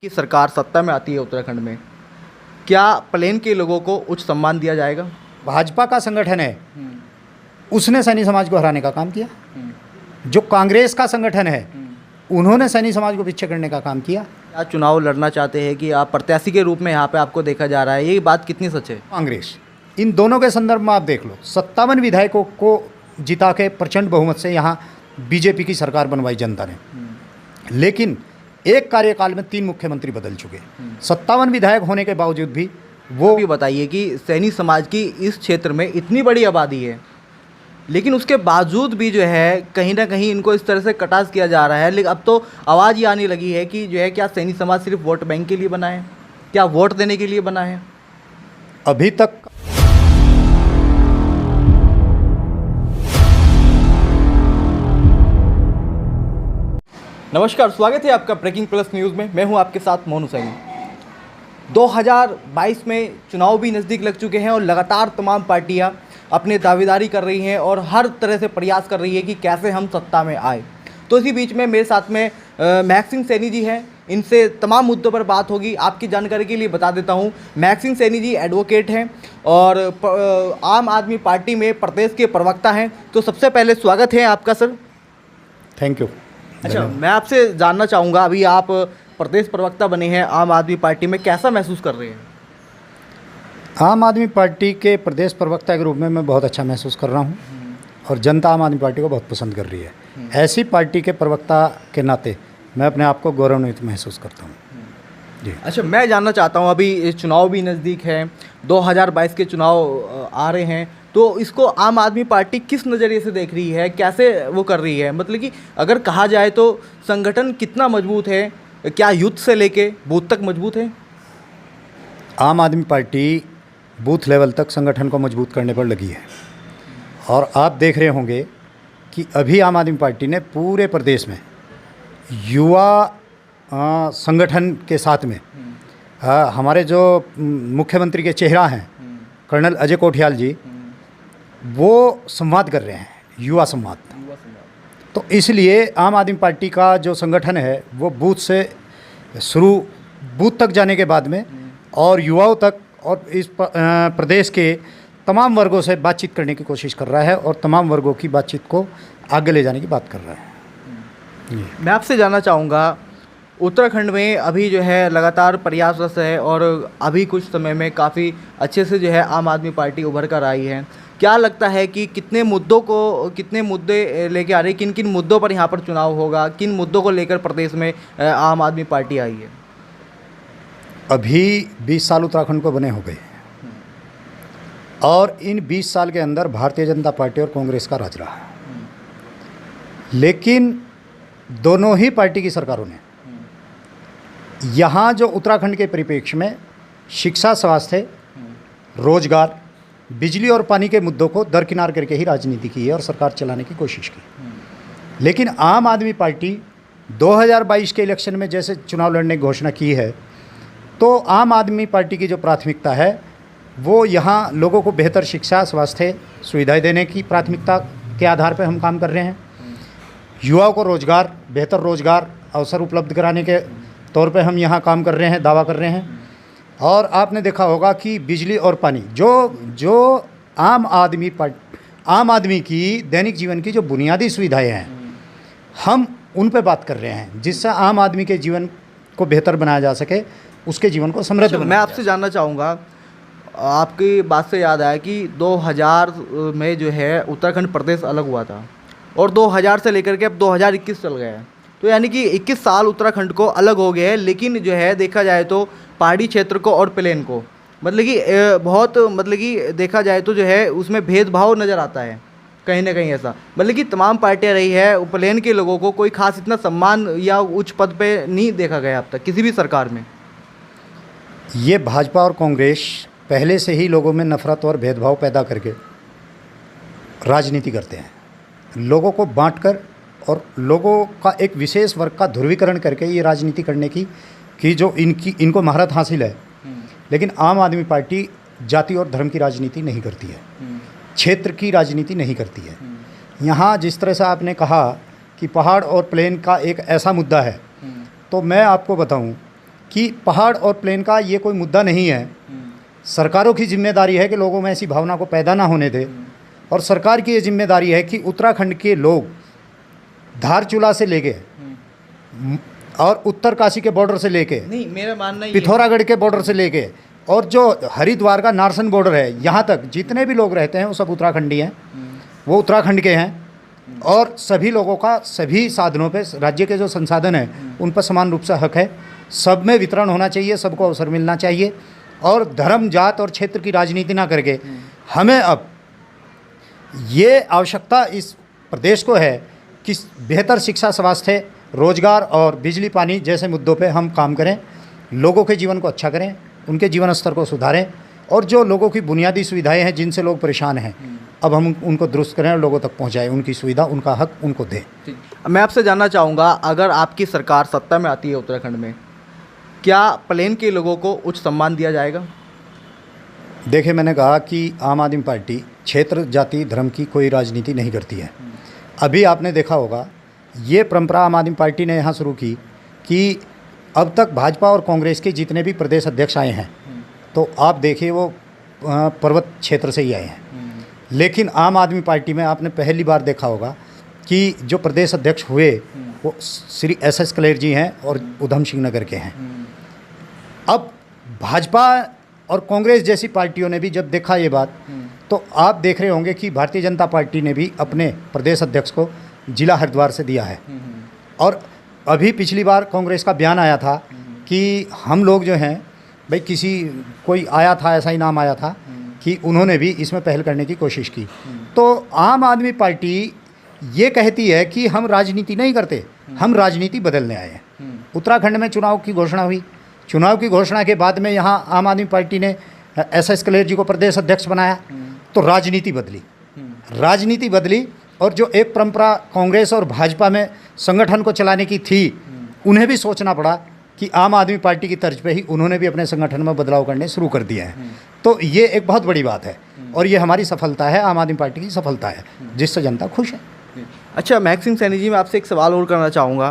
की सरकार सत्ता में आती है उत्तराखंड में, क्या प्लेन के लोगों को उच्च सम्मान दिया जाएगा? भाजपा का संगठन है, उसने सैनी समाज को हराने का काम किया। जो कांग्रेस का संगठन है, उन्होंने सैनी समाज को पीछे करने का काम किया। क्या चुनाव लड़ना चाहते हैं कि आप प्रत्याशी के रूप में यहाँ पे आपको देखा जा रहा है, ये बात कितनी सच है? कांग्रेस, इन दोनों के संदर्भ में आप देख लो, 57 विधायकों को जिता के प्रचंड बहुमत से यहाँ बीजेपी की सरकार बनवाई जनता ने, लेकिन एक कार्यकाल में 3 मुख्यमंत्री बदल चुके। 57 विधायक होने के बावजूद भी वो भी बताइए कि सैनी समाज की इस क्षेत्र में इतनी बड़ी आबादी है, लेकिन उसके बावजूद भी जो है कहीं ना कहीं इनको इस तरह से कटास किया जा रहा है। लेकिन अब तो आवाज़ ये आने लगी है कि जो है क्या सैनी समाज सिर्फ वोट बैंक के लिए बना है, क्या वोट देने के लिए बना है? अभी तक नमस्कार, स्वागत है आपका ब्रेकिंग प्लस न्यूज़ में। मैं हूं आपके साथ मोनू सैनी। 2022 में चुनाव भी नज़दीक लग चुके हैं और लगातार तमाम पार्टियां अपने दावेदारी कर रही हैं और हर तरह से प्रयास कर रही है कि कैसे हम सत्ता में आए। तो इसी बीच में मेरे साथ में महक सिंह सैनी जी हैं, इनसे तमाम मुद्दों पर बात होगी। आपकी जानकारी के लिए बता देता हूं, महक सिंह सैनी जी एडवोकेट हैं और आम आदमी पार्टी में प्रदेश के प्रवक्ता हैं। तो सबसे पहले स्वागत है आपका सर। Thank you. अच्छा, मैं आपसे जानना चाहूँगा, अभी आप प्रदेश प्रवक्ता बने हैं आम आदमी पार्टी में, कैसा महसूस कर रहे हैं? आम आदमी पार्टी के प्रदेश प्रवक्ता के रूप में मैं बहुत अच्छा महसूस कर रहा हूँ और जनता आम आदमी पार्टी को बहुत पसंद कर रही है। ऐसी पार्टी के प्रवक्ता के नाते मैं अपने आप को गौरवान्वित महसूस करता हूँ जी। अच्छा, मैं जानना चाहता हूँ, अभी चुनाव भी नज़दीक है, 2022 के चुनाव आ रहे हैं, तो इसको आम आदमी पार्टी किस नज़रिए से देख रही है, कैसे वो कर रही है? मतलब कि अगर कहा जाए तो संगठन कितना मजबूत है, क्या यूथ से लेके बूथ तक मजबूत है? आम आदमी पार्टी बूथ लेवल तक संगठन को मजबूत करने पर लगी है और आप देख रहे होंगे कि अभी आम आदमी पार्टी ने पूरे प्रदेश में युवा संगठन के साथ में हमारे जो मुख्यमंत्री के चेहरा हैं कर्नल अजय कोठियाल जी, वो संवाद कर रहे हैं, युवा संवाद। तो इसलिए आम आदमी पार्टी का जो संगठन है वो बूथ से शुरू, बूथ तक जाने के बाद में और युवाओं तक और इस प्रदेश के तमाम वर्गों से बातचीत करने की कोशिश कर रहा है और तमाम वर्गों की बातचीत को आगे ले जाने की बात कर रहा है। मैं आपसे जानना चाहूँगा, उत्तराखंड में अभी जो है लगातार प्रयासरत है और अभी कुछ समय में काफ़ी अच्छे से जो है आम आदमी पार्टी उभर कर आई है। क्या लगता है कि कितने मुद्दे लेके आ रही, किन किन मुद्दों पर यहाँ पर चुनाव होगा, किन मुद्दों को लेकर प्रदेश में आम आदमी पार्टी आई है? अभी 20 साल उत्तराखंड को बने हो गए और इन 20 साल के अंदर भारतीय जनता पार्टी और कांग्रेस का राज रहा, लेकिन दोनों ही पार्टी की सरकारों ने यहाँ जो उत्तराखंड के परिप्रेक्ष्य में शिक्षा, स्वास्थ्य, रोजगार, बिजली और पानी के मुद्दों को दरकिनार करके ही राजनीति की है और सरकार चलाने की कोशिश की। लेकिन आम आदमी पार्टी 2022 के इलेक्शन में जैसे चुनाव लड़ने की घोषणा की है, तो आम आदमी पार्टी की जो प्राथमिकता है वो यहाँ लोगों को बेहतर शिक्षा, स्वास्थ्य सुविधाएं देने की प्राथमिकता के आधार पर हम काम कर रहे हैं। युवाओं को रोजगार, बेहतर रोजगार अवसर उपलब्ध कराने के तौर पे हम यहाँ काम कर रहे हैं, दावा कर रहे हैं। और आपने देखा होगा कि बिजली और पानी जो आम आदमी की दैनिक जीवन की जो बुनियादी सुविधाएं हैं, हम उन पे बात कर रहे हैं, जिससे आम आदमी के जीवन को बेहतर बनाया जा सके, उसके जीवन को समृद्ध बनाया। मैं आपसे जानना चाहूँगा, आपकी बात से याद आया कि 2000 में जो है उत्तराखंड प्रदेश अलग हुआ था और 2000 से लेकर के अब 2021 चल गया है, तो यानी कि 21 साल उत्तराखंड को अलग हो गए हैं। लेकिन जो है देखा जाए तो पहाड़ी क्षेत्र को और प्लेन को मतलब कि देखा जाए तो जो है उसमें भेदभाव नज़र आता है कहीं ना कहीं। ऐसा मतलब कि तमाम पार्टियां रही है, प्लेन के लोगों को कोई खास इतना सम्मान या उच्च पद पे नहीं देखा गया अब तक किसी भी सरकार में। ये भाजपा और कांग्रेस पहले से ही लोगों में नफरत और भेदभाव पैदा करके राजनीति करते हैं, लोगों को बांटकर और लोगों का एक विशेष वर्ग का ध्रुवीकरण करके ये राजनीति करने की जो इनको महारत हासिल है। लेकिन आम आदमी पार्टी जाति और धर्म की राजनीति नहीं करती है, क्षेत्र की राजनीति नहीं करती है। यहाँ जिस तरह से आपने कहा कि पहाड़ और प्लेन का एक ऐसा मुद्दा है, तो मैं आपको बताऊं कि पहाड़ और प्लेन का ये कोई मुद्दा नहीं है। सरकारों की जिम्मेदारी है कि लोगों में ऐसी भावना को पैदा ना होने दे, और सरकार की ये जिम्मेदारी है कि उत्तराखंड के लोग धारचूला से लेके और उत्तरकाशी के बॉर्डर से लेके, नहीं, मेरा मानना ये है। पिथौरागढ़ के बॉर्डर से लेके और जो हरिद्वार का नारसन बॉर्डर है, यहाँ तक जितने भी लोग रहते हैं वो सब उत्तराखंडी हैं, वो उत्तराखंड के हैं। और सभी लोगों का सभी साधनों पे, राज्य के जो संसाधन हैं उन पर समान रूप से हक है। सब में वितरण होना चाहिए, सबको अवसर मिलना चाहिए, और धर्म, जात और क्षेत्र की राजनीति ना करके हमें अब ये आवश्यकता इस प्रदेश को है कि बेहतर शिक्षा, स्वास्थ्य, रोजगार और बिजली पानी जैसे मुद्दों पे हम काम करें, लोगों के जीवन को अच्छा करें, उनके जीवन स्तर को सुधारें, और जो लोगों की बुनियादी सुविधाएं हैं जिनसे लोग परेशान हैं, अब हम उनको दुरुस्त करें और लोगों तक पहुंचाएं, उनकी सुविधा, उनका हक उनको दें। मैं आपसे जानना चाहूँगा, अगर आपकी सरकार सत्ता में आती है उत्तराखंड में, क्या प्लेन के लोगों को उच्च सम्मान दिया जाएगा? देखिए, मैंने कहा कि आम आदमी पार्टी क्षेत्र, जाति, धर्म की कोई राजनीति नहीं करती है। अभी आपने देखा होगा, ये परंपरा आम आदमी पार्टी ने यहाँ शुरू की कि अब तक भाजपा और कांग्रेस के जितने भी प्रदेश अध्यक्ष आए हैं, तो आप देखिए वो पर्वत क्षेत्र से ही आए हैं। लेकिन आम आदमी पार्टी में आपने पहली बार देखा होगा कि जो प्रदेश अध्यक्ष हुए वो श्री एस कलेर जी हैं और उधम सिंह नगर के हैं। अब भाजपा और कांग्रेस जैसी पार्टियों ने भी जब देखा ये बात, तो आप देख रहे होंगे कि भारतीय जनता पार्टी ने भी अपने प्रदेश अध्यक्ष को जिला हरिद्वार से दिया है। और अभी पिछली बार कांग्रेस का बयान आया था कि हम लोग जो हैं भाई, कोई आया था, ऐसा ही नाम आया था कि उन्होंने भी इसमें पहल करने की कोशिश की। तो आम आदमी पार्टी ये कहती है कि हम राजनीति नहीं करते, हम राजनीति बदलने आए हैं। उत्तराखंड में चुनाव की घोषणा हुई, चुनाव की घोषणा के बाद में यहाँ आम आदमी पार्टी ने एस कलेर जी को प्रदेश अध्यक्ष बनाया, तो राजनीति बदली। और जो एक परंपरा कांग्रेस और भाजपा में संगठन को चलाने की थी, उन्हें भी सोचना पड़ा कि आम आदमी पार्टी की तर्ज पे ही उन्होंने भी अपने संगठन में बदलाव करने शुरू कर दिए हैं। तो ये एक बहुत बड़ी बात है, और ये हमारी सफलता है, आम आदमी पार्टी की सफलता है, जिससे जनता खुश है। अच्छा, महक सिंह सैनी जी, मैं आपसे एक सवाल और करना चाहूँगा।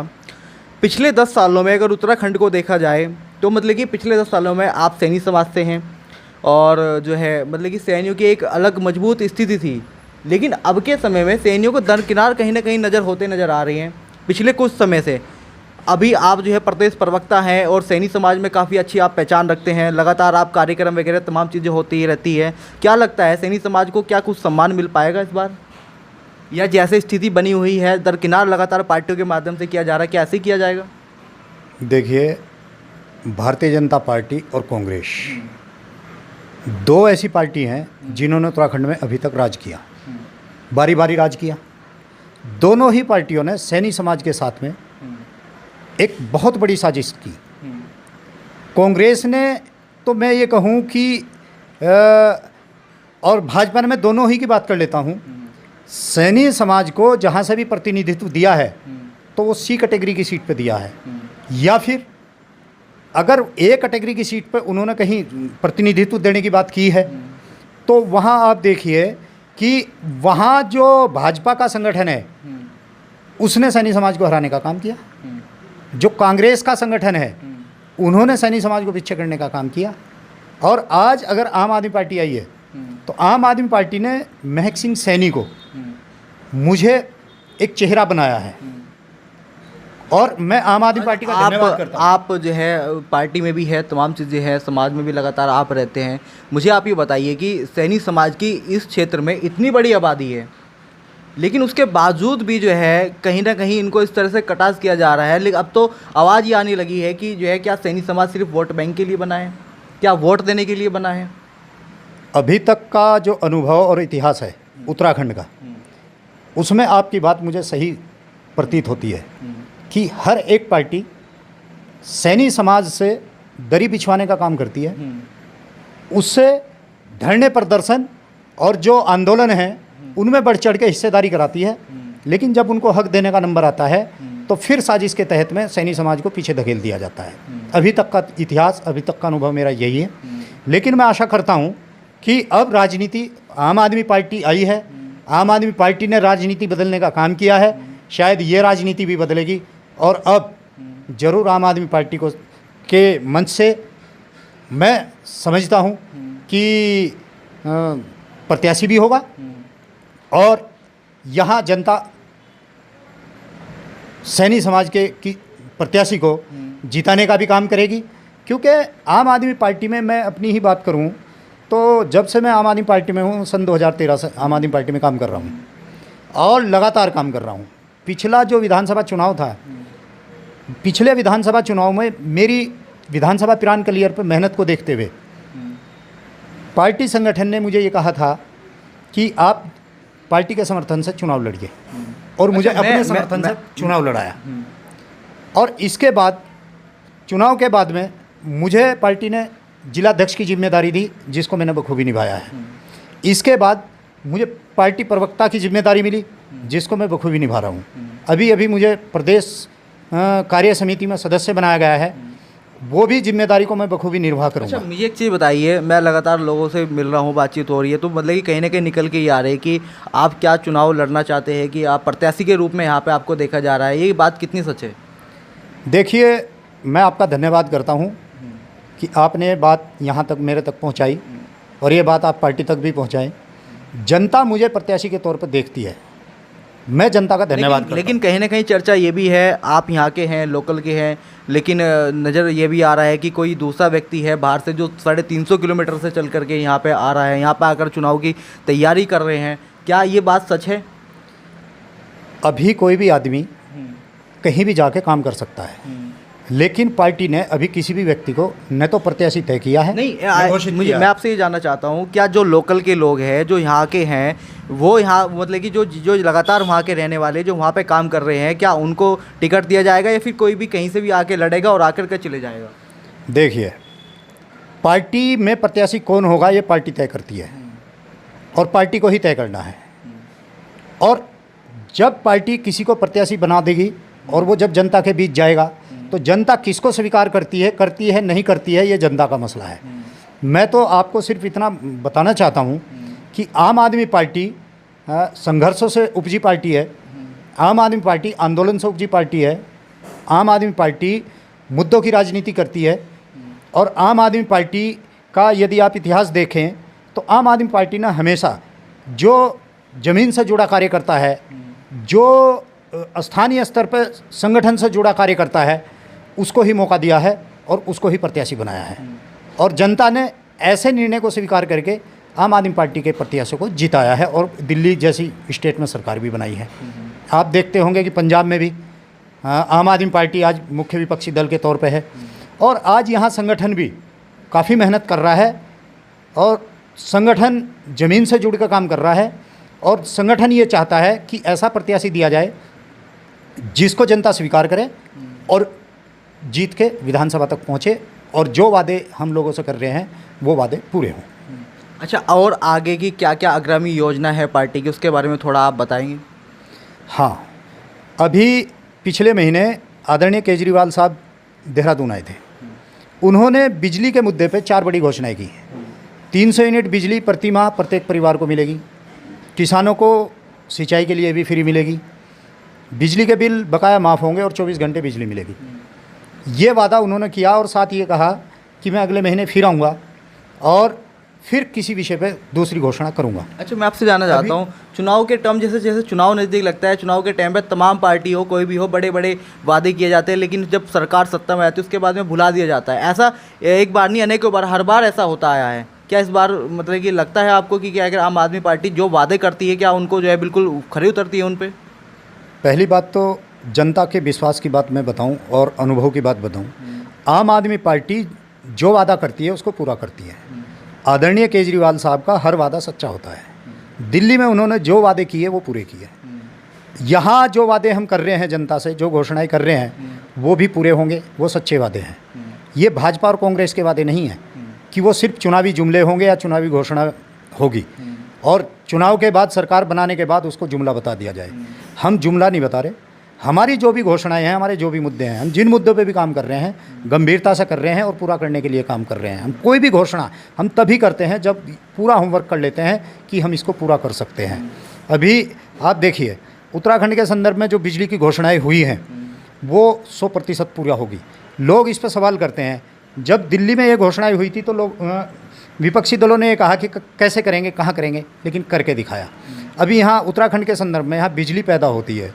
पिछले 10 सालों में अगर उत्तराखंड को देखा जाए, तो मतलब कि पिछले 10 सालों में आप सैनी समाज से हैं, और जो है मतलब कि सैनियों की एक अलग मजबूत स्थिति थी। लेकिन अब के समय में सैनियों को दरकिनार कहीं ना कहीं नज़र आ रही हैं पिछले कुछ समय से। अभी आप जो है प्रदेश प्रवक्ता हैं और सैनी समाज में काफ़ी अच्छी आप पहचान रखते हैं, लगातार आप कार्यक्रम वगैरह तमाम चीज़ें होती ही रहती है। क्या लगता है, सैनी समाज को क्या कुछ सम्मान मिल पाएगा इस बार, या जैसे स्थिति बनी हुई है दरकिनार लगातार पार्टियों के माध्यम से किया जा रहा है, क्या ऐसे किया जाएगा? देखिए, भारतीय जनता पार्टी और कांग्रेस दो ऐसी पार्टी हैं जिन्होंने उत्तराखंड में अभी तक राज किया, बारी बारी राज किया। दोनों ही पार्टियों ने सैनी समाज के साथ में एक बहुत बड़ी साजिश की। कांग्रेस ने, तो मैं ये कहूँ कि और भाजपा ने, मैं दोनों ही की बात कर लेता हूँ। सैनी समाज को जहाँ से भी प्रतिनिधित्व दिया है तो वो सी कैटेगरी की सीट पे दिया है, या फिर अगर ए कैटेगरी की सीट पे उन्होंने कहीं प्रतिनिधित्व देने की बात की है, तो वहाँ आप देखिए कि वहाँ जो भाजपा का संगठन है उसने सैनी समाज को हराने का काम किया, जो कांग्रेस का संगठन है उन्होंने सैनी समाज को पीछे करने का काम किया। और आज अगर आम आदमी पार्टी आई है, तो आम आदमी पार्टी ने महक सिंह सैनी को मुझे एक चेहरा बनाया है, और मैं आम आदमी पार्टी का धन्यवाद करता हूं। आप जो है पार्टी में भी है, तमाम चीज़ें हैं, समाज में भी लगातार आप रहते हैं। मुझे आप ये बताइए कि सैनी समाज की इस क्षेत्र में इतनी बड़ी आबादी है, लेकिन उसके बावजूद भी जो है कहीं ना कहीं इनको इस तरह से कटास किया जा रहा है। लेकिन अब तो आवाज़ ये आने लगी है कि जो है क्या सैनी समाज सिर्फ वोट बैंक के लिए बना है, क्या वोट देने के लिए बना है? अभी तक का जो अनुभव और इतिहास है उत्तराखंड का, उसमें आपकी बात मुझे सही प्रतीत होती है कि हर एक पार्टी सैनी समाज से दरी बिछवाने का काम करती है, उससे धरने प्रदर्शन और जो आंदोलन है उनमें बढ़ चढ़ के हिस्सेदारी कराती है। लेकिन जब उनको हक देने का नंबर आता है तो फिर साजिश के तहत में सैनी समाज को पीछे धकेल दिया जाता है। अभी तक का इतिहास, अभी तक का अनुभव मेरा यही है। लेकिन मैं आशा करता हूँ कि अब राजनीति, आम आदमी पार्टी आई है, आम आदमी पार्टी ने राजनीति बदलने का काम किया है, शायद ये राजनीति भी बदलेगी, और अब ज़रूर आम आदमी पार्टी को के मंच से मैं समझता हूँ कि प्रत्याशी भी होगा और यहाँ जनता सैनी समाज के की प्रत्याशी को जिताने का भी काम करेगी। क्योंकि आम आदमी पार्टी में मैं अपनी ही बात करूं तो जब से मैं आम आदमी पार्टी में हूं, सन 2013 से आम आदमी पार्टी में काम कर रहा हूं और लगातार काम कर रहा हूं। पिछला जो विधानसभा चुनाव था, पिछले विधानसभा चुनाव में मेरी विधानसभा पिरान क्लियर पर मेहनत को देखते हुए पार्टी संगठन ने मुझे ये कहा था कि आप पार्टी के समर्थन से चुनाव लड़िए और मुझे अपने समर्थन से चुनाव लड़ाया। और इसके बाद चुनाव के बाद में मुझे पार्टी ने जिलाध्यक्ष की जिम्मेदारी दी, जिसको मैंने बखूबी निभाया है। इसके बाद मुझे पार्टी प्रवक्ता की जिम्मेदारी मिली, जिसको मैं बखूबी निभा रहा हूँ। अभी अभी मुझे प्रदेश कार्य समिति में सदस्य बनाया गया है, वो भी जिम्मेदारी को मैं बखूबी निर्वाह करूँगा। अच्छा, मुझे एक चीज़ बताइए, मैं लगातार लोगों से मिल रहा हूँ, बातचीत हो रही है, तो मतलब कि कहीं ना कहीं निकल के ये आ रही है कि आप क्या चुनाव लड़ना चाहते हैं, कि आप प्रत्याशी के रूप में यहाँ पे आपको देखा जा रहा है, ये बात कितनी सच है? देखिए, मैं आपका धन्यवाद करता हूँ कि आपने बात यहाँ तक मेरे तक पहुँचाई और ये बात आप पार्टी तक भी पहुँचाएं। जनता मुझे प्रत्याशी के तौर पर देखती है, मैं जनता का धन्यवाद करता हूं। लेकिन कहीं ना कहीं चर्चा ये भी है, आप यहाँ के हैं, लोकल के हैं, लेकिन नज़र ये भी आ रहा है कि कोई दूसरा व्यक्ति है बाहर से जो 350 किलोमीटर से चल करके यहाँ पे आ रहा है, यहाँ पे आकर चुनाव की तैयारी कर रहे हैं। क्या ये बात सच है? अभी कोई भी आदमी कहीं भी जाके काम कर सकता है, लेकिन पार्टी ने अभी किसी भी व्यक्ति को न तो प्रत्याशी तय किया है, नहीं। मैं आपसे ये जानना चाहता हूँ, क्या जो लोकल के लोग हैं, जो यहाँ के हैं, वो यहाँ मतलब कि जो लगातार वहाँ के रहने वाले जो वहाँ पे काम कर रहे हैं, क्या उनको टिकट दिया जाएगा या फिर कोई भी कहीं से भी आके लड़ेगा और आकर के चले जाएगा? देखिए, पार्टी में प्रत्याशी कौन होगा ये पार्टी तय करती है और पार्टी को ही तय करना है। और जब पार्टी किसी को प्रत्याशी बना देगी और वो जब जनता के बीच जाएगा तो जनता किसको स्वीकार करती है नहीं करती है, ये जनता का मसला है। मैं तो आपको सिर्फ इतना बताना चाहता हूँ कि आम आदमी पार्टी संघर्षों से उपजी पार्टी है, आम आदमी पार्टी आंदोलन से उपजी पार्टी है, आम आदमी पार्टी मुद्दों की राजनीति करती है। और आम आदमी पार्टी का यदि आप इतिहास देखें तो आम आदमी पार्टी ने हमेशा जो ज़मीन से जुड़ा कार्य करता है, जो स्थानीय स्तर पर संगठन से जुड़ा कार्य करता है, उसको ही मौका दिया है और उसको ही प्रत्याशी बनाया है। और जनता ने ऐसे निर्णय को स्वीकार करके आम आदमी पार्टी के प्रत्याशी को जिताया है और दिल्ली जैसी स्टेट में सरकार भी बनाई है। आप देखते होंगे कि पंजाब में भी आम आदमी पार्टी आज मुख्य विपक्षी दल के तौर पे है और आज यहाँ संगठन भी काफ़ी मेहनत कर रहा है और संगठन ज़मीन से जुड़ कर काम कर रहा है और संगठन ये चाहता है कि ऐसा प्रत्याशी दिया जाए जिसको जनता स्वीकार करे और जीत के विधानसभा तक पहुँचे और जो वादे हम लोगों से कर रहे हैं वो वादे पूरे हों। अच्छा, और आगे की क्या क्या आगामी योजना है पार्टी की, उसके बारे में थोड़ा आप बताएंगे? हाँ, अभी पिछले महीने आदरणीय केजरीवाल साहब देहरादून आए थे। उन्होंने बिजली के मुद्दे पे 4 बड़ी घोषणाएं की। 300 यूनिट बिजली प्रति माह प्रत्येक परिवार को मिलेगी, किसानों को सिंचाई के लिए भी फ्री मिलेगी, बिजली के बिल बकाया माफ़ होंगे और 24 घंटे बिजली मिलेगी। ये वादा उन्होंने किया और साथ ये कहा कि मैं अगले महीने फिर आऊँगा और फिर किसी विषय पे दूसरी घोषणा करूँगा। अच्छा, मैं आपसे जानना चाहता हूँ, चुनाव के टर्म जैसे जैसे चुनाव नज़दीक लगता है, चुनाव के टाइम पे तमाम पार्टी हो, कोई भी हो, बड़े बड़े वादे किए जाते हैं, लेकिन जब सरकार सत्ता में आती है उसके बाद में भुला दिया जाता है। ऐसा एक बार नहीं, अनेकों बार, हर बार ऐसा होता आया है। क्या इस बार मतलब कि लगता है आपको कि क्या अगर आम आदमी पार्टी जो वादे करती है, क्या उनको जो है बिल्कुल खरी उतरती है उन पर? पहली बात तो जनता के विश्वास की बात मैं बताऊं और अनुभव की बात बताऊं, आम आदमी पार्टी जो वादा करती है उसको पूरा करती है। आदरणीय केजरीवाल साहब का हर वादा सच्चा होता है। दिल्ली में उन्होंने जो वादे किए वो पूरे किए। यहाँ जो वादे हम कर रहे हैं जनता से, जो घोषणाएं कर रहे हैं वो भी पूरे होंगे, वो सच्चे वादे हैं। ये भाजपा और कांग्रेस के वादे नहीं हैं कि वो सिर्फ चुनावी जुमले होंगे या चुनावी घोषणा होगी और चुनाव के बाद सरकार बनाने के बाद उसको जुमला बता दिया जाए। हम जुमला नहीं बता रहे। हमारी जो भी घोषणाएं हैं, हमारे जो भी मुद्दे हैं, हम जिन मुद्दों पे भी काम कर रहे हैं गंभीरता से कर रहे हैं और पूरा करने के लिए काम कर रहे हैं। हम कोई भी घोषणा हम तभी करते हैं जब पूरा होमवर्क कर लेते हैं कि हम इसको पूरा कर सकते हैं। अभी आप देखिए, उत्तराखंड के संदर्भ में जो बिजली की घोषणाएं हुई हैं वो 100% पूरा होगी। लोग इस पर सवाल करते हैं। जब दिल्ली में ये घोषणाएं हुई थी तो लोग विपक्षी दलों ने ये कहा कि कैसे करेंगे, कहाँ करेंगे, लेकिन करके दिखाया। अभी यहाँ उत्तराखंड के संदर्भ में यहाँ बिजली पैदा होती है,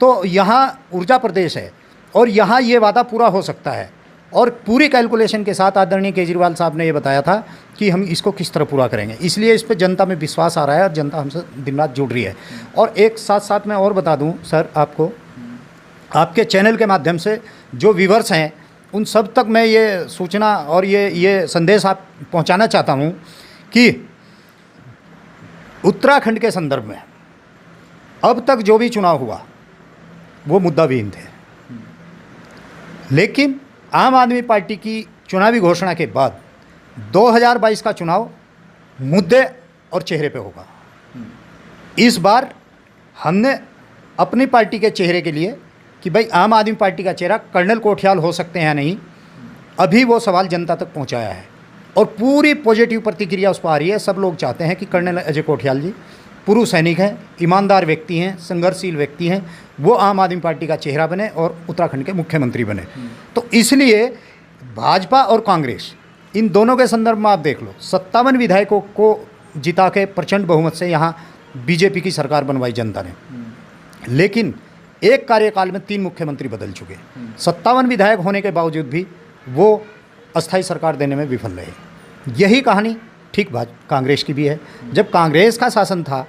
तो यहाँ ऊर्जा प्रदेश है और यहाँ ये वादा पूरा हो सकता है। और पूरी कैलकुलेशन के साथ आदरणीय केजरीवाल साहब ने ये बताया था कि हम इसको किस तरह पूरा करेंगे, इसलिए इस पर जनता में विश्वास आ रहा है और जनता हमसे दिन रात जुड़ रही है। और एक साथ साथ मैं और बता दूं सर आपको, आपके चैनल के माध्यम से जो व्यूवर्स हैं उन सब तक मैं ये सूचना और ये संदेश आप पहुंचाना चाहता हूं कि उत्तराखंड के संदर्भ में अब तक जो भी चुनाव हुआ वो मुद्दाविहीन थे, लेकिन आम आदमी पार्टी की चुनावी घोषणा के बाद 2022 का चुनाव मुद्दे और चेहरे पे होगा। इस बार हमने अपनी पार्टी के चेहरे के लिए कि भाई आम आदमी पार्टी का चेहरा कर्नल कोठियाल हो सकते हैं या नहीं, अभी वो सवाल जनता तक पहुंचाया है और पूरी पॉजिटिव प्रतिक्रिया उस पर आ रही है। सब लोग चाहते हैं कि कर्नल अजय कोठियाल जी पूर्व सैनिक हैं, ईमानदार व्यक्ति हैं, संघर्षशील व्यक्ति हैं, वो आम आदमी पार्टी का चेहरा बने और उत्तराखंड के मुख्यमंत्री बने। तो इसलिए भाजपा और कांग्रेस इन दोनों के संदर्भ में आप देख लो, 57 विधायकों को जिता के प्रचंड बहुमत से यहाँ बीजेपी की सरकार बनवाई जनता ने, लेकिन एक कार्यकाल में 3 मुख्यमंत्री बदल चुके। 57 विधायक होने के बावजूद भी वो अस्थायी सरकार देने में विफल रहे। यही कहानी ठीक कांग्रेस की भी है। जब कांग्रेस का शासन था